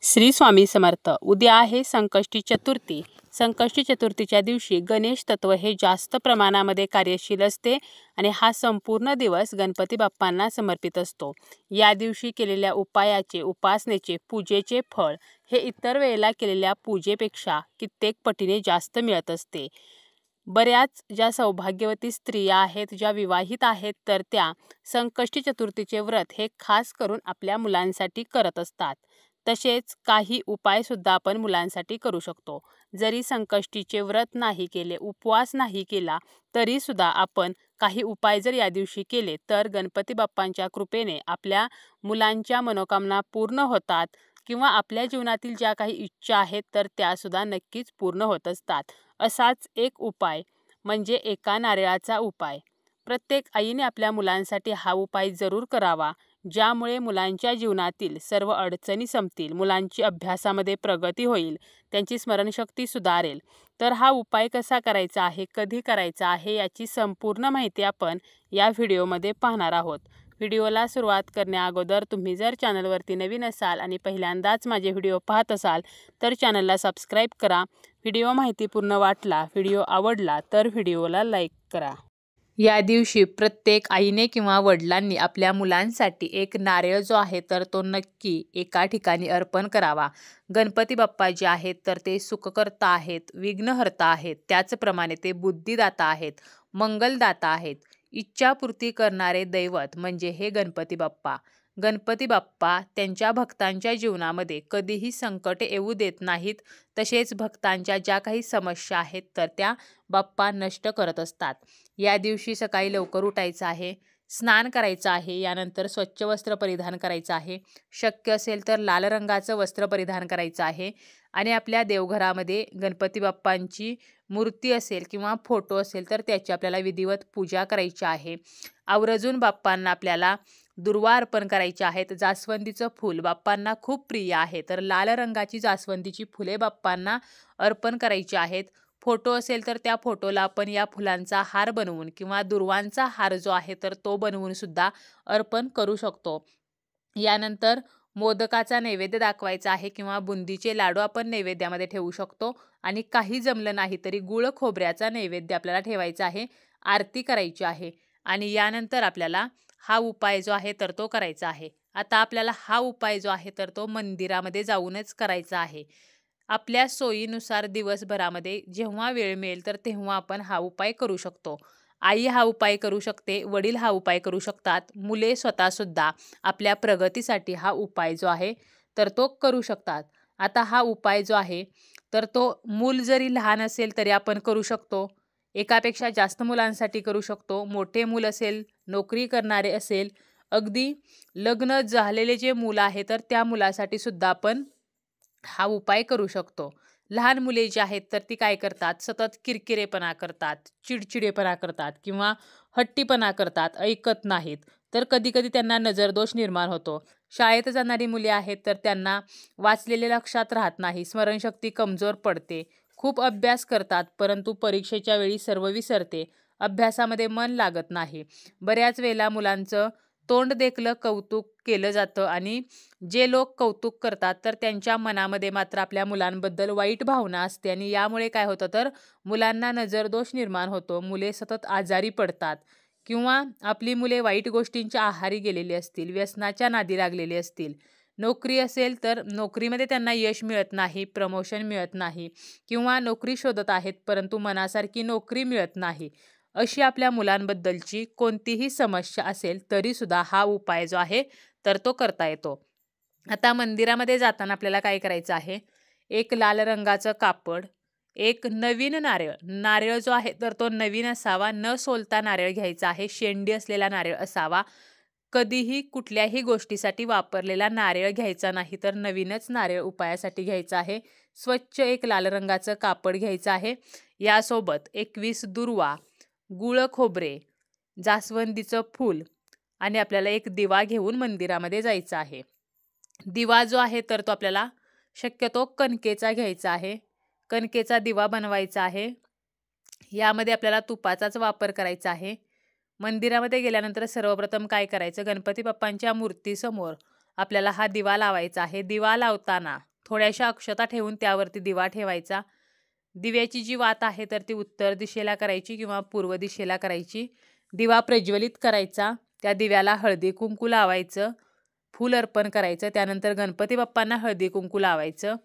श्री स्वामी समर्थ. उद्या आहे संकष्टी चतुर्थी. संकष्टी चतुर्थीच्या दिवशी गणेश तत्व हे जास्त प्रमाणामध्ये कार्यशील असते आणि हा संपूर्ण दिवस गणपती बाप्पांना समर्पित असतो. या दिवशी केलेल्या उपायाचे, उपासनेचे, पूजेचे फळ हे इतर वेळेला केलेल्या पूजेपेक्षा कित्येक पटीने जास्त मिळत असते. बऱ्याच ज्या सौभाग्यवती स्त्रिया आहेत, ज्या विवाहित आहेत, तर त्या संकष्टी चतुर्थीचे व्रत हे खास करून आपल्या मुलांसाठी करत असतात. तसेच काही उपायसुद्धा आपण मुलांसाठी करू शकतो. जरी संकष्टीचे व्रत नाही केले, उपवास नाही केला, तरीसुद्धा आपण काही उपाय जर या दिवशी केले तर गणपती बाप्पांच्या कृपेने आपल्या मुलांच्या मनोकामना पूर्ण होतात किंवा आपल्या जीवनातील ज्या काही इच्छा आहेत तर त्यासुद्धा नक्कीच पूर्ण होत असतात. असाच एक उपाय म्हणजे एका नारळाचा उपाय. प्रत्येक आईने आपल्या मुलांसाठी हा उपाय जरूर करावा, ज्यामुळे मुलांच्या जीवनातील सर्व अडचणी संपतील, मुलांची अभ्यासामध्ये प्रगती होईल, त्यांची स्मरणशक्ती सुधारेल. तर हा उपाय कसा करायचा आहे, कधी करायचा आहे, याची संपूर्ण माहिती आपण या व्हिडिओमध्ये पाहणार आहोत. व्हिडिओला सुरुवात करण्याअगोदर तुम्ही जर चॅनलवरती नवीन असाल आणि पहिल्यांदाच माझे व्हिडिओ पाहत असाल तर चॅनलला सबस्क्राईब करा. व्हिडिओ माहितीपूर्ण वाटला, व्हिडिओ आवडला तर व्हिडिओला लाईक करा. या दिवशी प्रत्येक आईने किंवा वडिलांनी आपल्या मुलांसाठी एक नारळ जो आहे तर तो नक्की एका ठिकाणी अर्पण करावा. गणपती बाप्पा जे आहेत तर ते सुखकर्ता आहेत, विघ्नहर्ता आहेत, त्याचप्रमाणे ते बुद्धिदाता आहेत, मंगलदाता आहेत. इच्छापूर्ती करणारे दैवत म्हणजे हे गणपती बाप्पा. गणपती बाप्पा त्यांच्या भक्तांच्या जीवनामध्ये कधीही संकटे येऊ देत नाहीत. तसेच भक्तांच्या ज्या काही समस्या आहेत तर त्या बाप्पा नष्ट करत असतात. या दिवशी सकाळी लवकर उठायचं आहे, स्नान करायचं आहे, यानंतर स्वच्छ वस्त्र परिधान करायचं आहे. शक्य असेल तर लाल रंगाचं वस्त्र परिधान करायचं आहे आणि आपल्या देवघरामध्ये गणपती बाप्पांची मूर्ती असेल किंवा फोटो असेल तर त्याची आपल्याला विधिवत पूजा करायची आहे. आवर्जून बाप्पांना आपल्याला दुर्वा अर्पण करायची आहेत. जास्वंदीचं फूल बाप्पांना खूप प्रिय आहे, तर लाल रंगाची जास्वंदीची फुले बाप्पांना अर्पण करायची आहेत. फोटो असेल तर त्या फोटोला आपण या फुलांचा हार बनवून किंवा दुर्वांचा हार जो आहे तर तो बनवून सुद्धा अर्पण करू शकतो. यानंतर मोदकाचा नैवेद्य दाखवायचा आहे किंवा बुंदीचे लाडू आपण नैवेद्यामध्ये ठेवू शकतो आणि काही जमलं नाही तरी गुळ खोबऱ्याचा नैवेद्य आपल्याला ठेवायचा आहे. आरती करायची आहे आणि यानंतर आपल्याला हा उपाय जो आहे तर तो करायचा आहे. आता आपल्याला हा उपाय जो आहे तर तो मंदिरामध्ये जाऊनच करायचा आहे. आपल्या सोयीनुसार दिवसभरामध्ये जेव्हा वेळ मिळेल तर तेव्हा आपण हा उपाय करू शकतो. आई हा उपाय करू शकते, वडील हा उपाय करू शकतात, मुले स्वतःसुद्धा आपल्या प्रगतीसाठी हा उपाय जो आहे तर तो करू शकतात. आता हा उपाय जो आहे तर तो मूल जरी लहान असेल तरी आपण करू शकतो, एकापेक्षा जास्त मुलांसाठी करू शकतो. मोठे मूल असेल, नोकरी करणारे असेल, अगदी लग्न झालेले जे मुलं आहे तर त्या मुलासाठी सुद्धा आपण हा उपाय करू शकतो. लहान मुले जी आहेत तर ती काय करतात, सतत किरकिरेपणा करतात, चिडचिडेपणा करतात किंवा हट्टीपणा करतात, ऐकत नाहीत. तर कधी कधी त्यांना नजरदोष निर्माण होतो. शाळेत जाणारी मुले आहेत तर त्यांना वाचलेले लक्षात राहत नाही, स्मरणशक्ती कमजोर पडते, खूप अभ्यास करतात परंतु परीक्षेच्या वेळी सर्व विसरते, अभ्यासामध्ये मन लागत नाही. बऱ्याच वेळेला मुलांचं तोंड देखलं कौतुक केलं जातं आणि जे लोक कौतुक करतात तर त्यांच्या मनामध्ये मात्र आपल्या मुलांबद्दल वाईट भावना असते आणि यामुळे काय होतं तर मुलांना नजरदोष निर्माण होतो, मुले सतत आजारी पडतात किंवा आपली मुले वाईट गोष्टींच्या आहारी गेलेली असतील, व्यसनाच्या नादी लागलेली असतील. नोकरी असेल तर नोकरीमध्ये त्यांना यश मिळत नाही, प्रमोशन मिळत नाही किंवा नोकरी शोधत आहेत परंतु मनासारखी नोकरी मिळत नाही. अशी आपल्या मुलांबद्दलची कोणतीही समस्या असेल तरीसुद्धा हा उपाय जो आहे तर तो करता येतो. आता मंदिरामध्ये जाताना आपल्याला काय करायचं आहे, एक लाल रंगाचं कापड, एक नवीन नारळ, नारळ जो आहे तर तो नवीन असावा, न सोलता नारळ घ्यायचा आहे, शेंडी असलेला नारळ असावा. कधीही कुठल्याही गोष्टीसाठी वापरलेला नारळ घ्यायचा नाही, तर नवीनच नारळ उपायासाठी घ्यायचा आहे. स्वच्छ एक लाल रंगाचं कापड घ्यायचं आहे. यासोबत 21 दुर्वा, गुळ खोबरे, जास्वंदीचं फूल आणि आपल्याला एक दिवा घेऊन मंदिरामध्ये जायचं आहे. दिवा जो आहे तर तो आपल्याला शक्यतो कणकेचा घ्यायचा आहे. कणकेचा दिवा बनवायचा आहे. यामध्ये आपल्याला तुपाचाच वापर करायचा आहे. मंदिरामध्ये गेल्यानंतर सर्वप्रथम काय करायचं, गणपती बाप्पांच्या मूर्तीसमोर आपल्याला हा दिवा लावायचा आहे. दिवा लावताना थोड्याशा अक्षता ठेवून त्यावरती दिवा ठेवायचा. दिव्याची जी वात आहे तर ती उत्तर दिशेला करायची किंवा पूर्व दिशेला करायची. दिवा प्रज्वलित करायचा. त्या दिव्याला हळदी कुंकू लावायचं, फूल अर्पण करायचं. त्यानंतर गणपती बाप्पांना हळदी कुंकू लावायचं.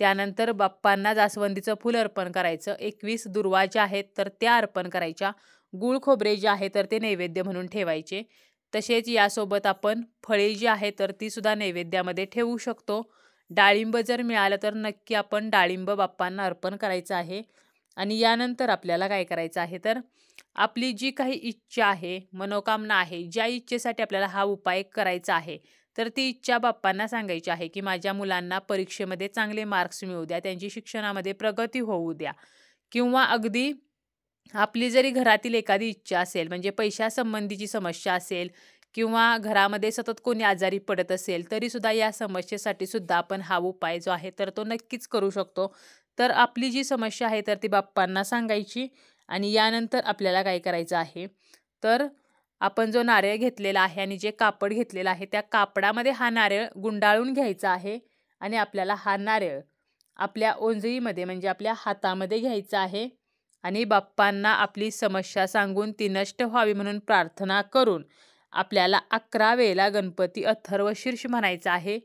त्यानंतर बाप्पांना जास्वंदीचं फूल अर्पण करायचं. 21 दुर्वा ज्या आहेत तर त्या अर्पण करायच्या. गूळ खोबरे जे आहे तर ते नैवेद्य म्हणून ठेवायचे. तसेच यासोबत आपण फळे जी आहे तर ती सुद्धा नैवेद्यामध्ये ठेवू शकतो. डाळिंब जर मिळालं तर नक्की आपण डाळिंब बाप्पांना अर्पण करायचं आहे. आणि यानंतर आपल्याला काय करायचं आहे तर आपली जी काही इच्छा आहे, मनोकामना आहे, ज्या इच्छेसाठी आपल्याला हा उपाय करायचा आहे तर ती इच्छा बाप्पांना सांगायची आहे की माझ्या मुलांना परीक्षेमध्ये चांगले मार्क्स मिळू द्या, त्यांची शिक्षणामध्ये प्रगती होऊ द्या. किंवा अगदी आपली जरी घरातील एखादी इच्छा असेल, म्हणजे पैशासंबंधीची समस्या असेल किंवा घरामध्ये सतत कोणी आजारी पडत असेल तरी सुद्धा या समस्येसाठी सुद्धा आपण हा उपाय जो आहे तर तो नक्कीच करू शकतो. तर आपली जी समस्या आहे तर ती बाप्पांना सांगायची. आणि यानंतर आपल्याला काय करायचं आहे तर आपण जो नारळ घेतलेला आहे आणि जे कापड घेतलेलं आहे त्या कापडामध्ये हा नारळ गुंडाळून घ्यायचा आहे. आणि आपल्याला हा नारळ आपल्या ओंजळीमध्ये म्हणजे आपल्या हातामध्ये घ्यायचा आहे. आणि बाप्पांना आपली समस्या सांगून ती नष्ट व्हावी म्हणून प्रार्थना करून आपल्याला 11 वेळेला गणपती अथर्वशीर्ष म्हणायचं आहे.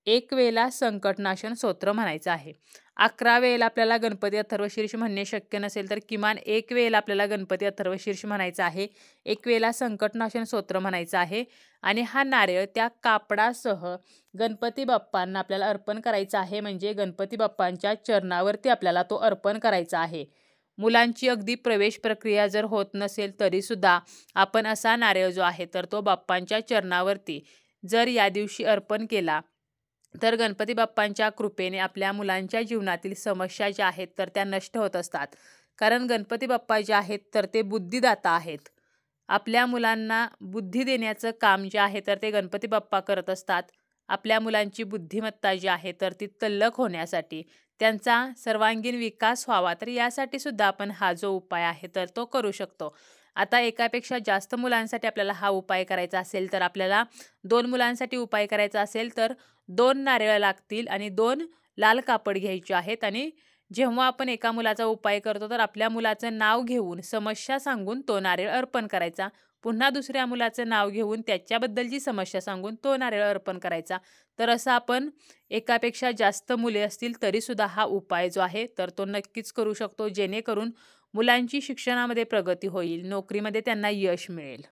1 वेळेला संकटनाशन स्तोत्र म्हणायचं आहे. 11 वेळेला आपल्याला गणपती अथर्वशीर्ष म्हणणे शक्य नसेल तर किमान 1 वेळेला आपल्याला गणपती अथर्वशीर्ष म्हणायचं आहे. 1 वेळेला संकटनाशन स्तोत्र म्हणायचं आहे. आणि हा नारळ त्या कापडासह गणपती बाप्पांना आपल्याला अर्पण करायचा आहे. म्हणजे गणपती बाप्पांच्या चरणावरती आपल्याला तो अर्पण करायचा आहे. मुलांची अगदी प्रवेश प्रक्रिया जर होत नसेल तरी सुद्धा आपण असा नारळ जो आहे तर तो बाप्पांच्या चरणावरती जर या दिवशी अर्पण केला तर गणपती बाप्पांच्या कृपेने आपल्या मुलांच्या जीवनातील समस्या ज्या आहेत तर त्या नष्ट होत असतात. कारण गणपती बाप्पा जे आहेत तर ते बुद्धिदाता आहेत. आपल्या मुलांना बुद्धी देण्याचं काम जे आहे तर ते गणपती बाप्पा करत असतात. आपल्या मुलांची बुद्धिमत्ता जी आहे तर ती तल्लख होण्यासाठी, त्यांचा सर्वांगीण विकास व्हावा, तर यासाठी सुद्धा आपण हा जो उपाय आहे तर तो करू शकतो. आता एकापेक्षा जास्त मुलांसाठी आपल्याला हा उपाय करायचा असेल तर आपल्याला 2 मुलांसाठी उपाय करायचा असेल तर 2 नारळ लागतील आणि 2 लाल कापड घ्यायचे आहेत. आणि जेव्हा आपण एका मुलाचा उपाय करतो तर आपल्या मुलाचं नाव घेऊन समस्या सांगून तो नारळ अर्पण करायचा. पुन्हा दुसऱ्या मुलाचं नाव घेऊन त्याच्याबद्दलची समस्या सांगून तो नारळ अर्पण करायचा. तर असं आपण एकापेक्षा जास्त मुले असतील तरी सुद्धा हा उपाय जो आहे तर तो नक्कीच करू शकतो. जेणेकरून मुलांची शिक्षणामध्ये प्रगती होईल, नोकरीमध्ये त्यांना यश मिळेल.